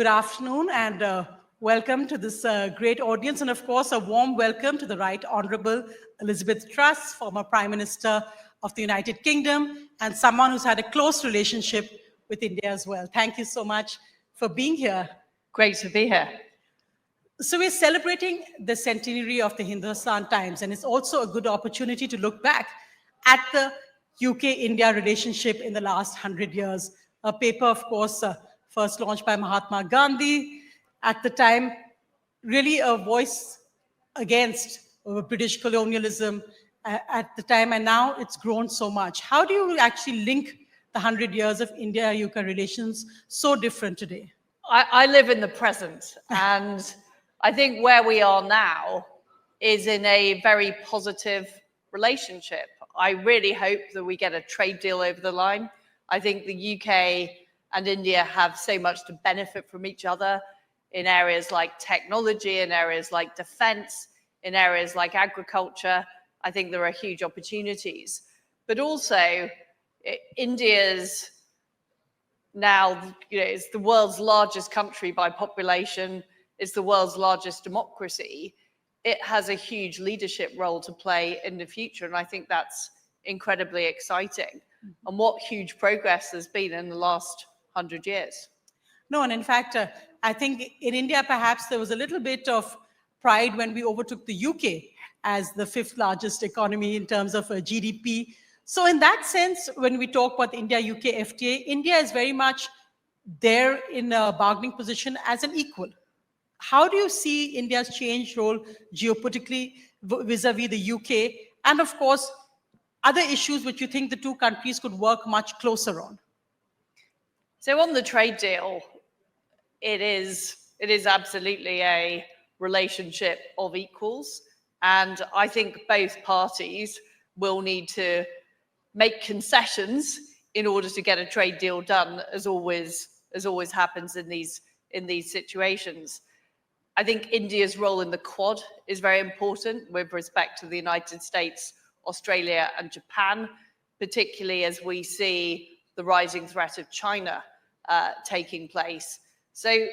Good afternoon and welcome to this great audience, and of course a warm welcome to the Right Honourable Elizabeth Truss, former Prime Minister of the United Kingdom and someone who's had a close relationship with India as well. Thank you so much for being here. Great to be here. So we're celebrating the centenary of the Hindustan Times, and it's also a good opportunity to look back at the UK-India relationship in the last 100 years. A paper, of course, first launched by Mahatma Gandhi. At the time, really a voice against British colonialism at the time, and now it's grown so much. How do you actually link the 100 years of India-UK relations so different today? I live in the present, and I think where we are now is in a very positive relationship. I really hope that we get a trade deal over the line. I think the UK and India have so much to benefit from each other in areas like technology, in areas like defense, in areas like agriculture. I think there are huge opportunities. But also, India's now, it's the world's largest country by population. It's the world's largest democracy. It has a huge leadership role to play in the future, and I think that's incredibly exciting. And what huge progress there's been in the last 100 years. No, and in fact, I think in India, perhaps there was a little bit of pride when we overtook the UK as the 5th largest economy in terms of GDP. So in that sense, when we talk about the India-UK FTA, India is very much there in a bargaining position as an equal. How do you see India's changed role geopolitically vis-a-vis the UK? And of course, other issues which you think the two countries could work much closer on? So on the trade deal, it is absolutely a relationship of equals. And I think both parties will need to make concessions in order to get a trade deal done, as always happens in these situations. I think India's role in the Quad is very important with respect to the United States, Australia and Japan, particularly as we see the rising threat of China taking place. So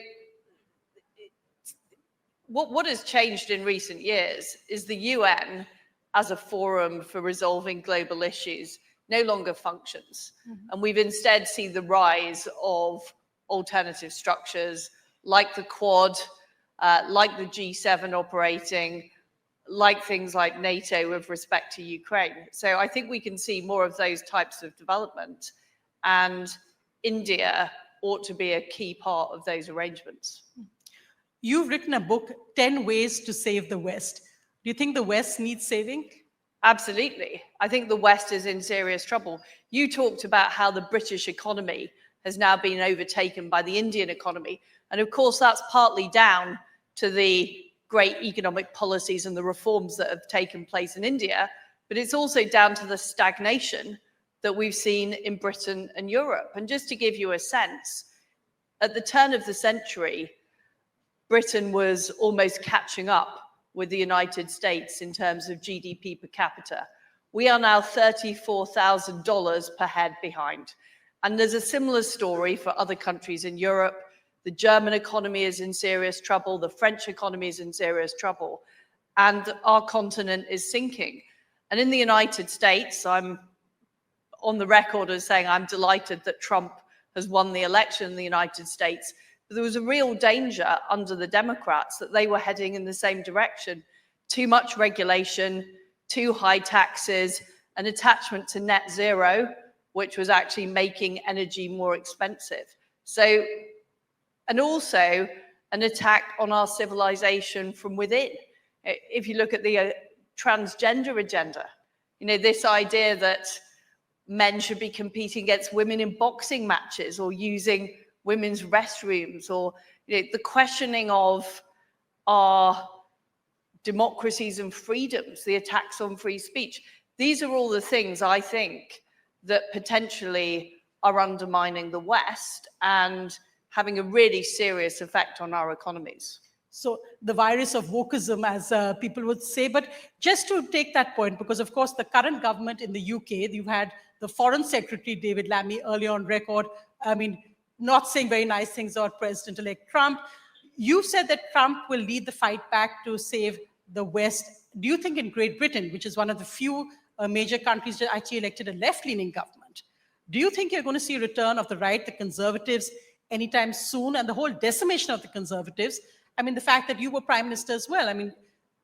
what has changed in recent years is the UN as a forum for resolving global issues no longer functions. And we've instead seen the rise of alternative structures like the Quad, like the G7 operating, like things like NATO with respect to Ukraine. So I think we can see more of those types of development, and India ought to be a key part of those arrangements. You've written a book, 10 Ways to Save the West. Do you think the West needs saving? Absolutely. I think the West is in serious trouble. You talked about how the British economy has now been overtaken by the Indian economy. And of course, that's partly down to the great economic policies and the reforms that have taken place in India, but it's also down to the stagnation that we've seen in Britain and Europe. And just to give you a sense, at the turn of the century, Britain was almost catching up with the United States in terms of GDP per capita. We are now $34,000 per head behind. And there's a similar story for other countries in Europe. The German economy is in serious trouble. The French economy is in serious trouble. And our continent is sinking. And in the United States, I'm on the record as saying I'm delighted that Trump has won the election in the United States. But there was a real danger under the Democrats that they were heading in the same direction. Too much regulation, too high taxes, an attachment to net zero, which was actually making energy more expensive. So, and also an attack on our civilization from within. If you look at the transgender agenda, this idea that men should be competing against women in boxing matches or using women's restrooms, or the questioning of our democracies and freedoms, the attacks on free speech. These are all the things I think that potentially are undermining the West and having a really serious effect on our economies. So the virus of wokeism, as people would say. But just to take that point, because of course the current government in the UK, you've had the Foreign Secretary, David Lammy, earlier on record, not saying very nice things about President-elect Trump. You said that Trump will lead the fight back to save the West. Do you think in Great Britain, which is one of the few major countries that actually elected a left-leaning government, do you think you're going to see a return of the right, the conservatives, anytime soon, and the whole decimation of the conservatives? I mean, the fact that you were prime minister as well, I mean,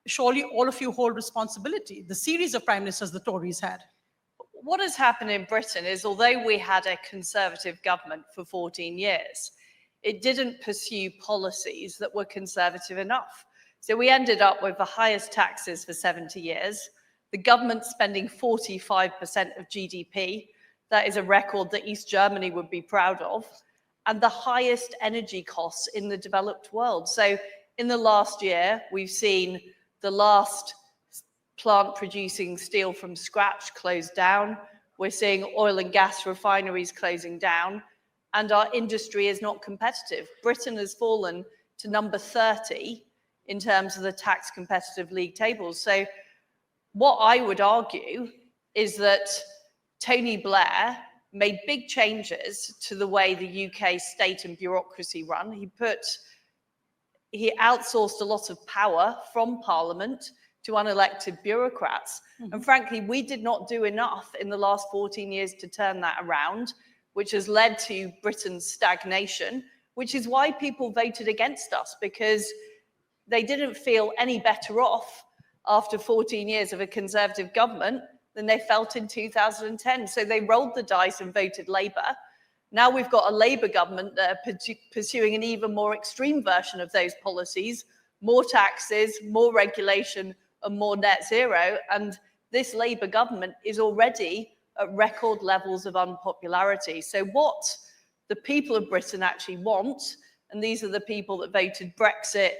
surely all of you hold responsibility. The series of prime ministers the Tories had. What has happened in Britain is, although we had a conservative government for 14 years, it didn't pursue policies that were conservative enough. So we ended up with the highest taxes for 70 years, the government spending 45% of GDP. That is a record that East Germany would be proud of, and the highest energy costs in the developed world. So in the last year, we've seen the last plant producing steel from scratch closed down. We're seeing oil and gas refineries closing down, and our industry is not competitive. Britain has fallen to number 30 in terms of the tax competitive league tables. So what I would argue is that Tony Blair made big changes to the way the UK state and bureaucracy run. He outsourced a lot of power from Parliament to unelected bureaucrats. And frankly, we did not do enough in the last 14 years to turn that around, which has led to Britain's stagnation, which is why people voted against us, because they didn't feel any better off after 14 years of a Conservative government than they felt in 2010. So they rolled the dice and voted Labour. Now we've got a Labour government that are pursuing an even more extreme version of those policies, more taxes, more regulation, and more net zero. And this Labour government is already at record levels of unpopularity. So what the people of Britain actually want, and these are the people that voted Brexit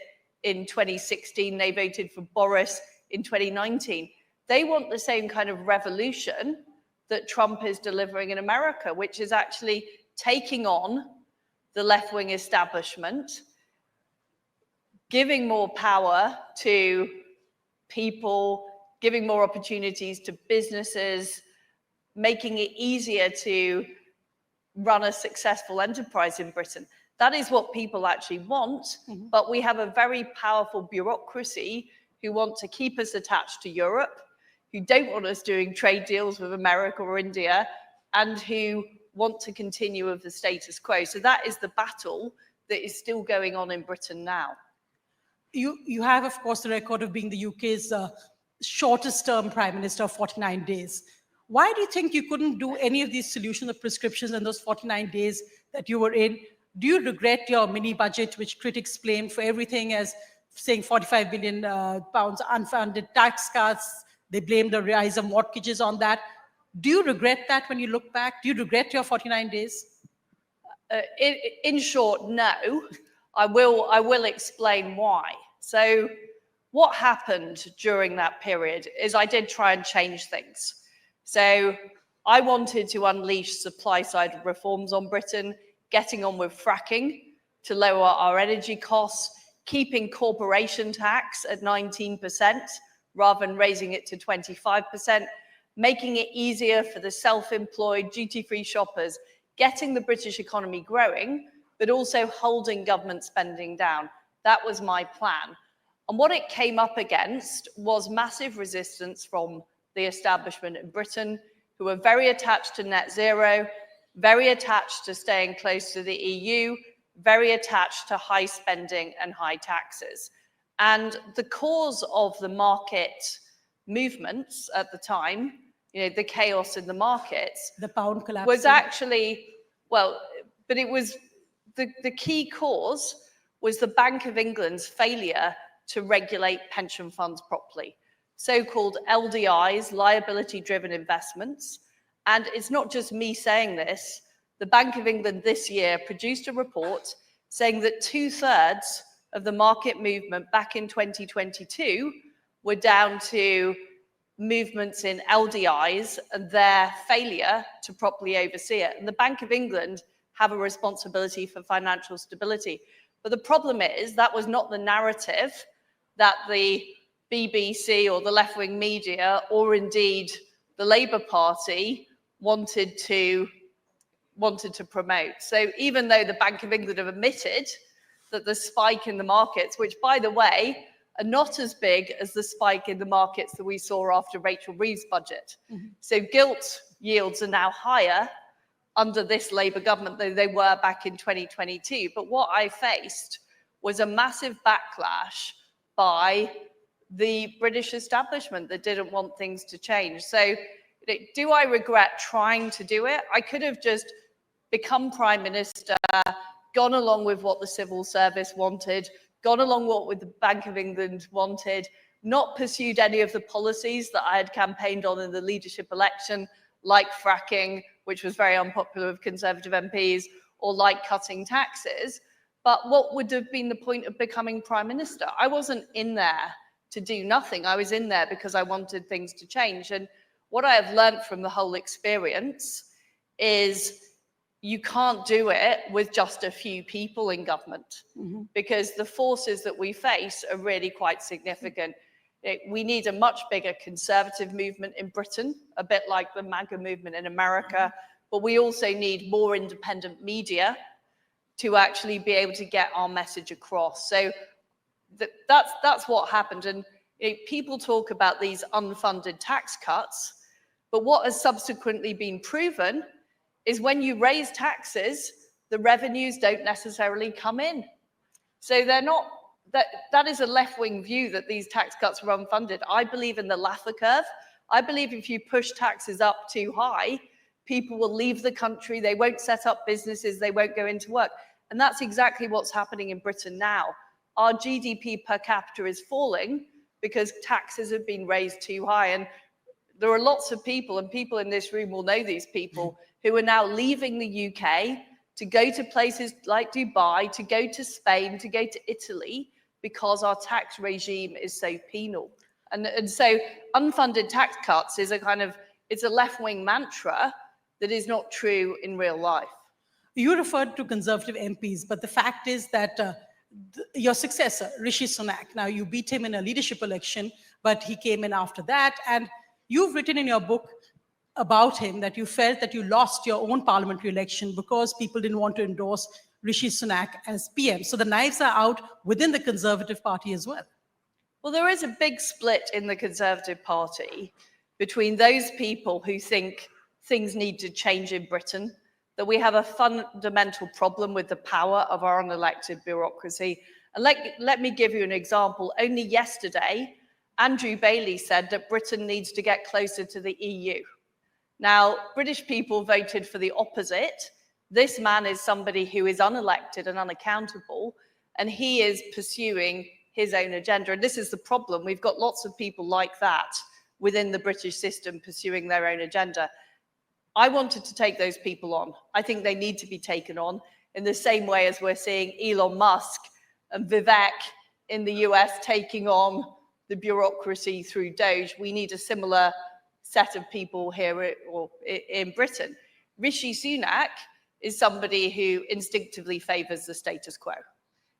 in 2016, they voted for Boris in 2019, they want the same kind of revolution that Trump is delivering in America, which is actually taking on the left-wing establishment, giving more power to people, giving more opportunities to businesses, making it easier to run a successful enterprise in Britain. That is what people actually want, but we have a very powerful bureaucracy who want to keep us attached to Europe, who don't want us doing trade deals with America or India, and who want to continue with the status quo. So that is the battle that is still going on in Britain now. You have, of course, the record of being the UK's shortest term prime minister, 49 days. Why do you think you couldn't do any of these solutions or prescriptions in those 49 days that you were in? Do you regret your mini budget, which critics blame for everything as saying 45 billion pounds unfunded tax cuts? They blame the rise of mortgages on that. Do you regret that when you look back? Do you regret your 49 days? In short, no. I will explain why. So what happened during that period is I did try and change things. So I wanted to unleash supply side reforms on Britain, getting on with fracking to lower our energy costs, keeping corporation tax at 19% rather than raising it to 25%, making it easier for the self-employed duty-free shoppers, getting the British economy growing, but also holding government spending down. That was my plan. And what it came up against was massive resistance from the establishment in Britain, who were very attached to net zero, very attached to staying close to the EU, very attached to high spending and high taxes. And the cause of the market movements at the time, the chaos in the markets, the pound collapse, was actually, but it was the key cause was the Bank of England's failure to regulate pension funds properly, so-called LDIs, liability-driven investments. And it's not just me saying this. The Bank of England this year produced a report saying that 2/3 of the market movement back in 2022 were down to movements in LDIs and their failure to properly oversee it. And the Bank of England have a responsibility for financial stability. But the problem is that was not the narrative that the BBC or the left-wing media or indeed the Labour Party wanted to wanted to promote. So even though the Bank of England have admitted that the spike in the markets, which by the way, are not as big as the spike in the markets that we saw after Rachel Reeves' budget. So gilt yields are now higher under this Labour government than they were back in 2022. But what I faced was a massive backlash by the British establishment that didn't want things to change. So do I regret trying to do it? I could have just become Prime Minister, gone along with what the civil service wanted, gone along with what the Bank of England wanted, not pursued any of the policies that I had campaigned on in the leadership election, like fracking, which was very unpopular with Conservative MPs, or like cutting taxes. But what would have been the point of becoming Prime Minister? I wasn't in there to do nothing. I was in there because I wanted things to change. And what I have learned from the whole experience is you can't do it with just a few people in government, because the forces that we face are really quite significant. We need a much bigger conservative movement in Britain, a bit like the MAGA movement in America, but we also need more independent media to actually be able to get our message across. So that's what happened. And people talk about these unfunded tax cuts, but what has subsequently been proven is when you raise taxes, the revenues don't necessarily come in. So they're not, that is a left-wing view that these tax cuts are unfunded. I believe in the Laffer curve. I believe if you push taxes up too high, people will leave the country, they won't set up businesses, they won't go into work. And that's exactly what's happening in Britain now. Our GDP per capita is falling because taxes have been raised too high. And there are lots of people, and people in this room will know these people, who are now leaving the UK to go to places like Dubai, to go to Spain, to go to Italy, because our tax regime is so penal. And so unfunded tax cuts is it's a left-wing mantra that is not true in real life. You referred to Conservative MPs, but the fact is that your successor, Rishi Sunak, now you beat him in a leadership election, but he came in after that. And you've written in your book about him that you felt that you lost your own parliamentary election because people didn't want to endorse Rishi Sunak as PM. So the knives are out within the Conservative Party as well. Well, there is a big split in the Conservative Party between those people who think things need to change in Britain, that we have a fundamental problem with the power of our unelected bureaucracy. And let me give you an example. Only yesterday, Andrew Bailey said that Britain needs to get closer to the EU. Now, British people voted for the opposite. This man is somebody who is unelected and unaccountable, and he is pursuing his own agenda. And this is the problem. We've got lots of people like that within the British system pursuing their own agenda. I wanted to take those people on. I think they need to be taken on in the same way as we're seeing Elon Musk and Vivek in the US taking on the bureaucracy through Doge. We need a similar set of people here or in Britain. Rishi Sunak is somebody who instinctively favors the status quo.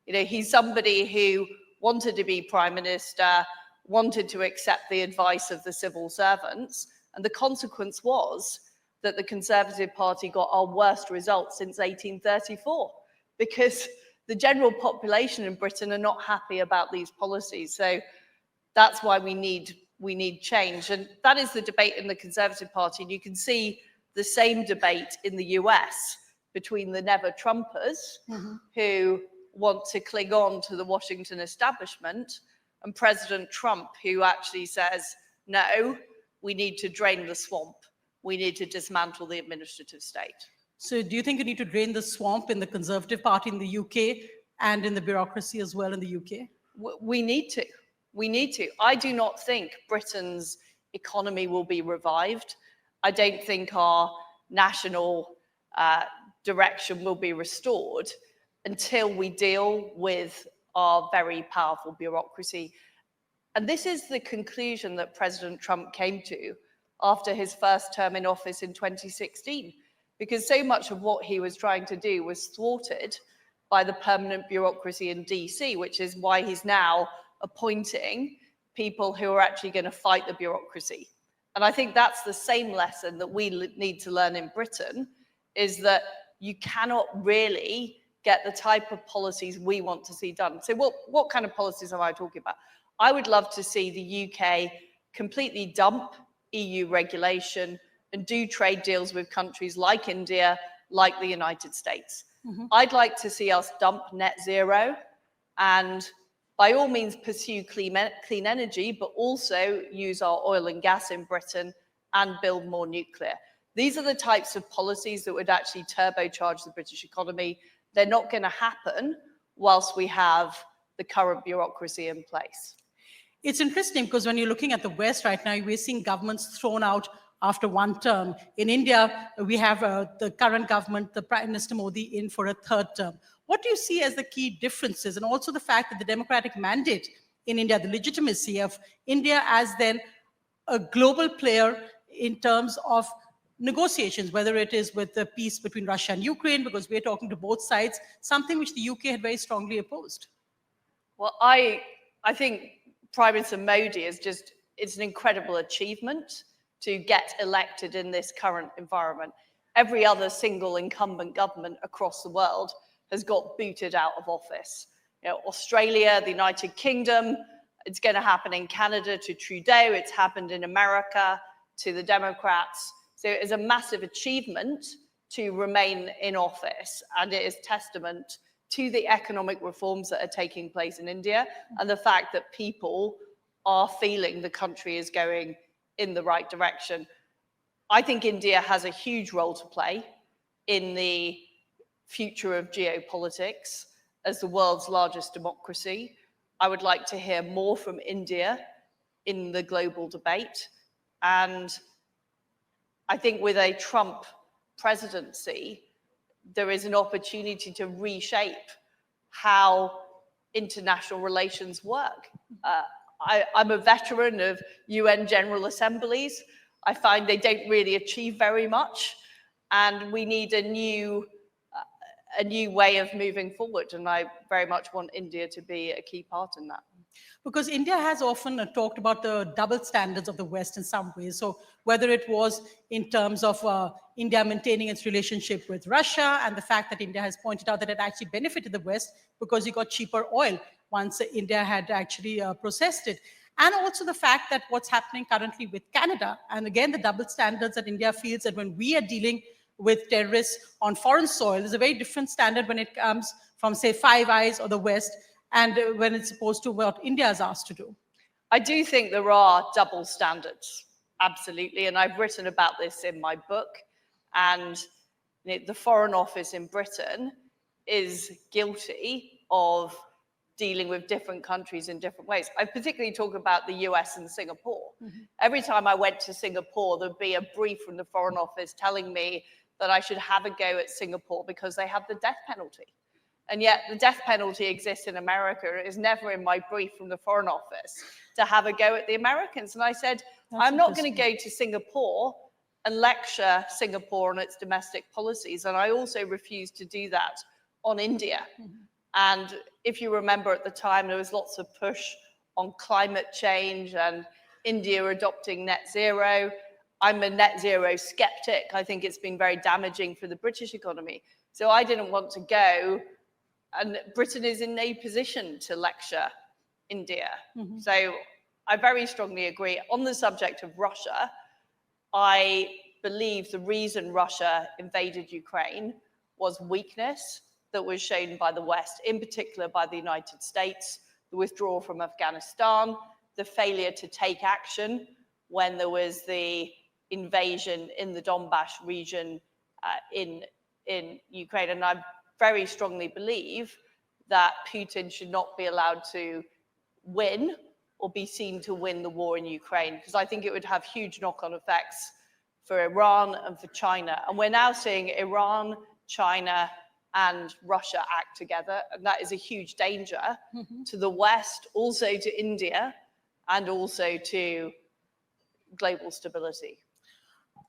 He's somebody who wanted to be Prime Minister, wanted to accept the advice of the civil servants, and the consequence was that the Conservative Party got our worst results since 1834, because the general population in Britain are not happy about these policies. So that's why we need change. And that is the debate in the Conservative Party. And you can see the same debate in the US between the never Trumpers, who want to cling on to the Washington establishment, and President Trump, who actually says, no, we need to drain the swamp. We need to dismantle the administrative state. So do you think you need to drain the swamp in the Conservative Party in the UK and in the bureaucracy as well in the UK? We need to. We need to. I do not think Britain's economy will be revived. I don't think our national direction will be restored until we deal with our very powerful bureaucracy. And this is the conclusion that President Trump came to after his first term in office in 2016, because so much of what he was trying to do was thwarted by the permanent bureaucracy in DC, which is why he's now appointing people who are actually going to fight the bureaucracy. And I think that's the same lesson that we need to learn in Britain, is that you cannot really get the type of policies we want to see done. So what kind of policies am I talking about? I would love to see the UK completely dump EU regulation and do trade deals with countries like India, like the United States. I'd like to see us dump net zero and by all means pursue clean energy, but also use our oil and gas in Britain and build more nuclear. These are the types of policies that would actually turbocharge the British economy. They're not going to happen whilst we have the current bureaucracy in place. It's interesting because when you're looking at the West right now, we're seeing governments thrown out after one term. In India, we have the current government, the Prime Minister Modi, in for a third term. What do you see as the key differences? And also the fact that the democratic mandate in India, the legitimacy of India as then a global player in terms of negotiations, whether it is with the peace between Russia and Ukraine, because we're talking to both sides, something which the UK had very strongly opposed. Well, I think Prime Minister Modi is it's an incredible achievement to get elected in this current environment. Every other single incumbent government across the world has got booted out of office. You know, Australia, the United Kingdom, it's going to happen in Canada to Trudeau, it's happened in America to the Democrats. So it is a massive achievement to remain in office, and it is testament to the economic reforms that are taking place in India and the fact that people are feeling the country is going in the right direction. I think India has a huge role to play in the future of geopolitics as the world's largest democracy. I would like to hear more from India in the global debate. And I think with a Trump presidency, there is an opportunity to reshape how international relations work. I'm a veteran of UN General Assemblies. I find they don't really achieve very much, and we need a new way of moving forward, and I very much want India to be a key part in that. Because India has often talked about the double standards of the West in some ways. So whether it was in terms of India maintaining its relationship with Russia and the fact that India has pointed out that it actually benefited the West because you got cheaper oil once India had actually processed it. And also the fact that what's happening currently with Canada, and again, the double standards that India feels that when we are dealing with terrorists on foreign soil, there's a very different standard when it comes from, say, Five Eyes or the West, and when it's supposed to what India is asked to do. I do think there are double standards, absolutely, and I've written about this in my book. And the Foreign Office in Britain is guilty of dealing with different countries in different ways. I particularly talk about the US and Singapore. Every time I went to Singapore, there'd be a brief from the Foreign Office telling me that I should have a go at Singapore because they have the death penalty. And yet the death penalty exists in America. It is never in my brief from the Foreign Office to have a go at the Americans. And I said, I'm not going to go to Singapore and lecture Singapore on its domestic policies. And I also refuse to do that on India. And if you remember at the time, there was lots of push on climate change and India adopting net zero. I'm a net zero skeptic. I think it's been very damaging for the British economy. So I didn't want to go, and Britain is in no position to lecture India. So I very strongly agree. On the subject of Russia, I believe the reason Russia invaded Ukraine was weakness that was shown by the West, in particular by the United States, the withdrawal from Afghanistan, the failure to take action when there was the invasion in the Donbass region in Ukraine. And I very strongly believe that Putin should not be allowed to win or be seen to win the war in Ukraine, because I think it would have huge knock-on effects for Iran and for China. And we're now seeing Iran, China, and Russia act together, and that is a huge danger to the West, also to India, and also to global stability.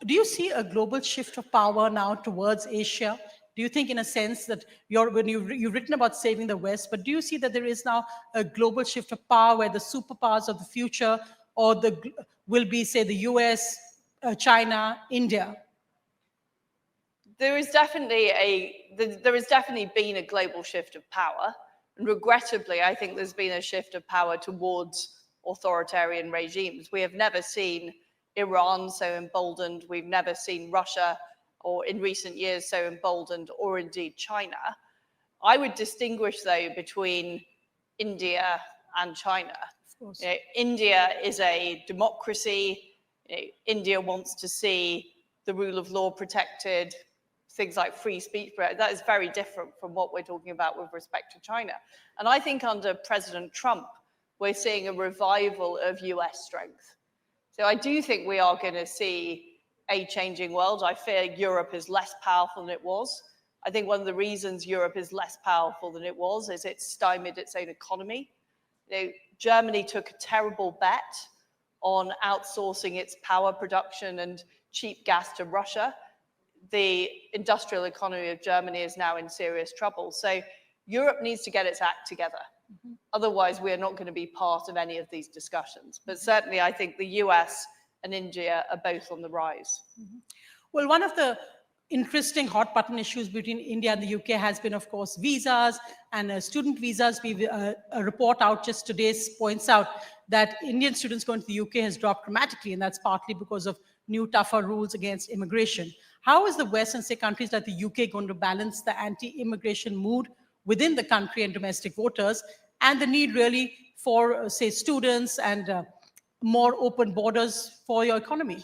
Do you see a global shift of power now towards Asia? Do you think, in a sense, that when you've written about saving the West, but do you see that there is now a global shift of power where the superpowers of the future will be, say, the US, China, India? There is definitely been a global shift of power, and regrettably, I think there's been a shift of power towards authoritarian regimes. We have never seen Iran so emboldened. We've never seen Russia, or in recent years, so emboldened, or indeed China. I would distinguish, though, between India and China. India is a democracy. India wants to see the rule of law protected, things like free speech. That is very different from what we're talking about with respect to China. And I think under President Trump, we're seeing a revival of US strength. So I do think we are going to see a changing world. I fear Europe is less powerful than it was. I think one of the reasons Europe is less powerful than it was is it's stymied its own economy. Germany took a terrible bet on outsourcing its power production and cheap gas to Russia. The industrial economy of Germany is now in serious trouble. So Europe needs to get its act together. Otherwise, we are not going to be part of any of these discussions. But certainly, I think the US and India are both on the rise. Well, one of the interesting hot button issues between India and the UK has been, of course, visas and student visas. A report out just today points out that Indian students going to the UK has dropped dramatically, and that's partly because of new tougher rules against immigration. How is the West and, say, countries like the UK going to balance the anti-immigration mood within the country and domestic voters and the need really for, say, students and more open borders for your economy?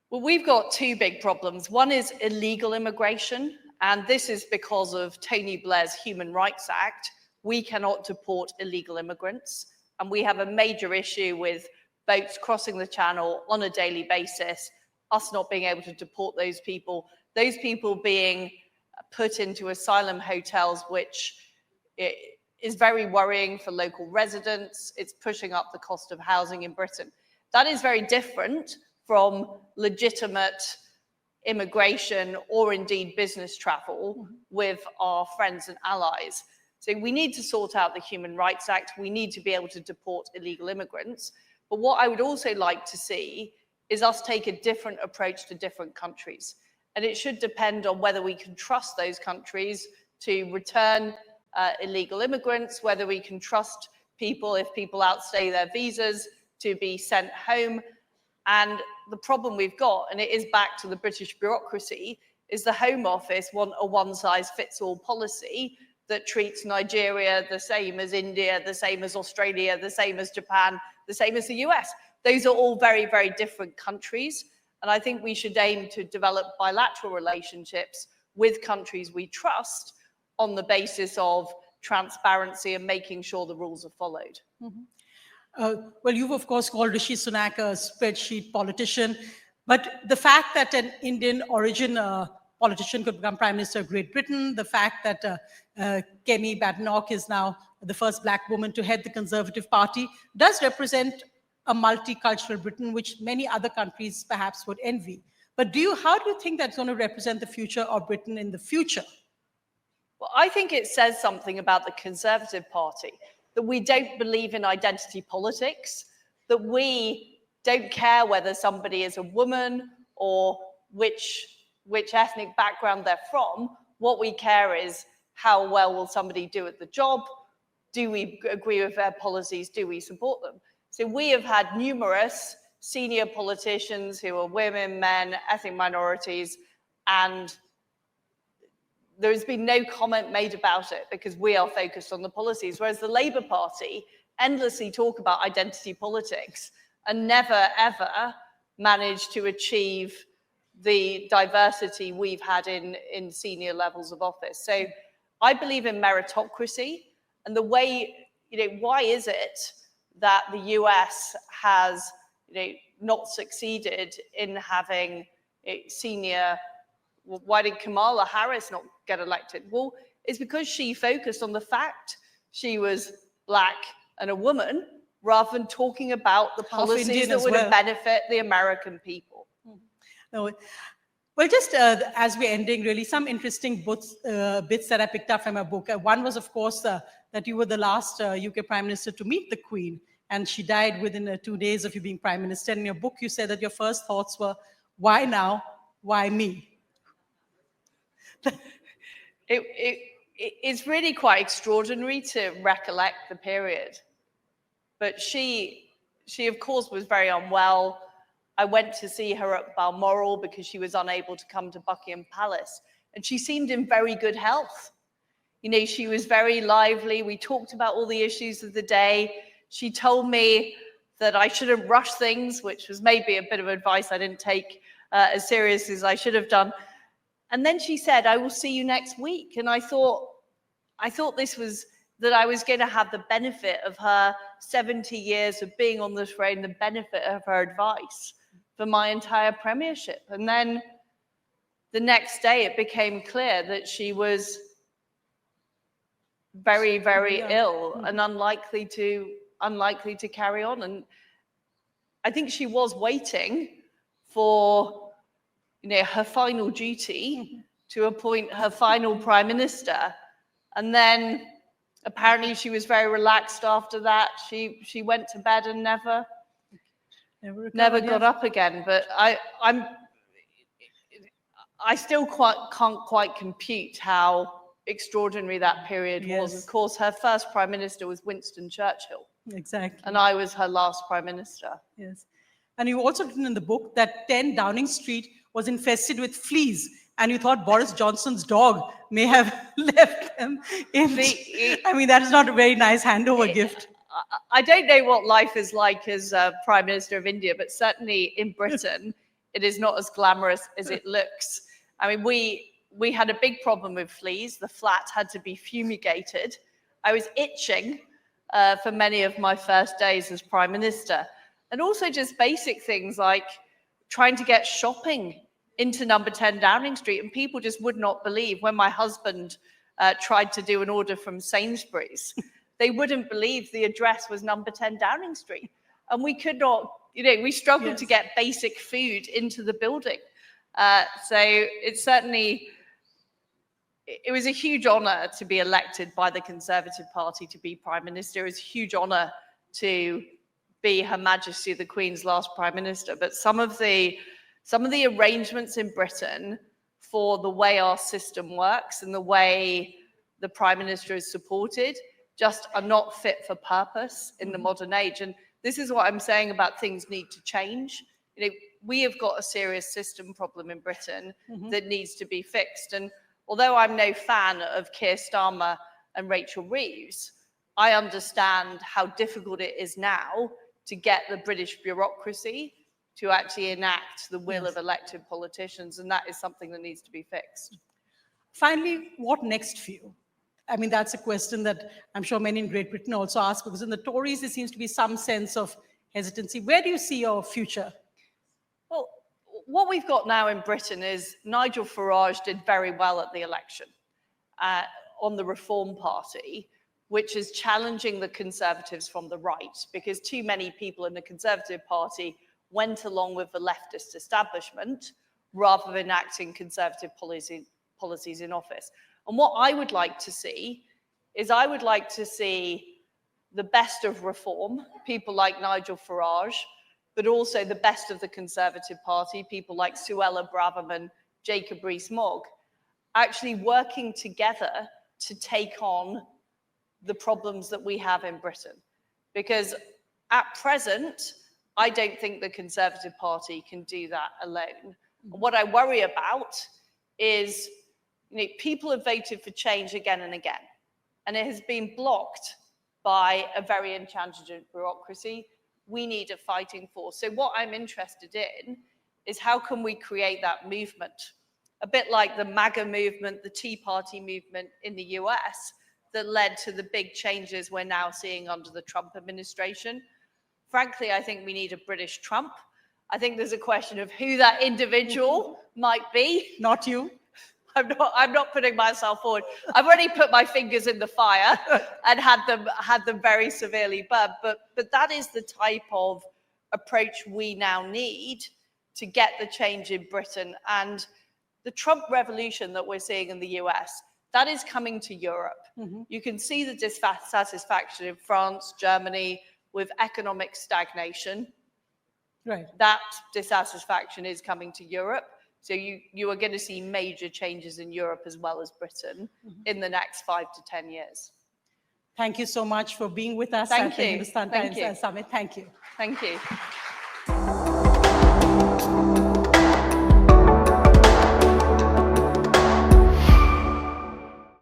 Well, we've got two big problems. One is illegal immigration, and this is because of Tony Blair's Human Rights Act. We cannot deport illegal immigrants, and we have a major issue with boats crossing the channel on a daily basis, us not being able to deport those people being put into asylum hotels, which is very worrying for local residents. It's pushing up the cost of housing in Britain. That is very different from legitimate immigration or indeed business travel with our friends and allies. So we need to sort out the Human Rights Act. We need to be able to deport illegal immigrants. But what I would also like to see is us take a different approach to different countries. And it should depend on whether we can trust those countries to return illegal immigrants, whether we can trust people, if people outstay their visas, to be sent home. And the problem we've got, and it is back to the British bureaucracy, is the Home Office want a one-size-fits-all policy that treats Nigeria the same as India, the same as Australia, the same as Japan, the same as the US. Those are all very, very different countries. And I think we should aim to develop bilateral relationships with countries we trust on the basis of transparency and making sure the rules are followed. Well, you've, of course, called Rishi Sunak a spreadsheet politician, but the fact that an Indian origin politician could become Prime Minister of Great Britain, the fact that Kemi Badenoch is now the first Black woman to head the Conservative Party, does represent a multicultural Britain, which many other countries perhaps would envy. But how do you think that's going to represent the future of Britain in the future? Well, I think it says something about the Conservative Party, that we don't believe in identity politics, that we don't care whether somebody is a woman or which ethnic background they're from. What we care is how well will somebody do at the job? Do we agree with their policies? Do we support them? So we have had numerous senior politicians who are women, men, ethnic minorities, and there has been no comment made about it because we are focused on the policies, whereas the Labour Party endlessly talk about identity politics and never, ever manage to achieve the diversity we've had in senior levels of office. So I believe in meritocracy, and the way, why is it that the US has, not succeeded in having senior. Why did Kamala Harris not get elected? Well, it's because she focused on the fact she was Black and a woman, rather than talking about the policies that would benefit the American people. No, well, just as we're ending, really, some interesting bits that I picked up from a book. One was, of course, that you were the last UK Prime Minister to meet the Queen, and she died within 2 days of you being Prime Minister. In your book, you said that your first thoughts were, why now? Why me? It's really quite extraordinary to recollect the period. But she of course was very unwell. I went to see her at Balmoral because she was unable to come to Buckingham Palace, and she seemed in very good health. You know, she was very lively. We talked about all the issues of the day. She told me that I shouldn't rush things, which was maybe a bit of advice I didn't take as seriously as I should have done. And then she said, "I will see you next week." And I thought this was that I was going to have the benefit of her 70 years of being on the throne, the benefit of her advice for my entire premiership. And then the next day it became clear that she was very, very ill and unlikely to carry on. And I think she was waiting for, you know, her final duty to appoint her final prime minister. And then apparently she was very relaxed after that. She went to bed and never got up again. But I still can't quite compute how extraordinary that period was. Of course, her first prime minister was Winston Churchill. Exactly. And I was her last prime minister. Yes. And you also written in the book that 10 Downing Street was infested with fleas, and you thought Boris Johnson's dog may have left them in. I mean, that is not a very nice handover gift. I don't know what life is like as Prime Minister of India, but certainly in Britain, it is not as glamorous as it looks. I mean, we had a big problem with fleas. The flat had to be fumigated. I was itching for many of my first days as Prime Minister. And also just basic things like trying to get shopping into number 10 Downing Street. And people just would not believe when my husband tried to do an order from Sainsbury's. They wouldn't believe the address was number 10 Downing Street. And we could not, you know, we struggled to get basic food into the building. So it's certainly, it was a huge honor to be elected by the Conservative Party to be Prime Minister. It was a huge honor to be Her Majesty the Queen's last Prime Minister. But some of the arrangements in Britain for the way our system works and the way the Prime Minister is supported just are not fit for purpose in the modern age. And this is what I'm saying about things need to change. You know, we have got a serious system problem in Britain that needs to be fixed. And although I'm no fan of Keir Starmer and Rachel Reeves, I understand how difficult it is now to get the British bureaucracy to actually enact the will of elected politicians. And that is something that needs to be fixed. Finally, what next for you? I mean, that's a question that I'm sure many in Great Britain also ask, because in the Tories, there seems to be some sense of hesitancy. Where do you see your future? Well, what we've got now in Britain is Nigel Farage did very well at the election on the Reform Party, which is challenging the Conservatives from the right, because too many people in the Conservative Party went along with the leftist establishment rather than enacting Conservative policies in office. And what I would like to see is I would like to see the best of reform, people like Nigel Farage, but also the best of the Conservative Party, people like Suella Braverman, Jacob Rees-Mogg, actually working together to take on the problems that we have in Britain. Because at present, I don't think the Conservative Party can do that alone. What I worry about is, you know, people have voted for change again and again, and it has been blocked by a very intransigent bureaucracy. We need a fighting force. So what I'm interested in is how can we create that movement? A bit like the MAGA movement, the Tea Party movement in the US, that led to the big changes we're now seeing under the Trump administration. Frankly, I think we need a British Trump. I think there's a question of who that individual might be. Not you. I'm not putting myself forward. I've already put my fingers in the fire and had them very severely burned. But that is the type of approach we now need to get the change in Britain. And the Trump revolution that we're seeing in the US, that is coming to Europe. You can see the dissatisfaction in France, Germany, with economic stagnation. Right. That dissatisfaction is coming to Europe. So you are going to see major changes in Europe as well as Britain in the next 5 to 10 years. Thank you so much for being with us Thank at the you. Hindustan Thank Times you. Summit. Thank you. Thank you.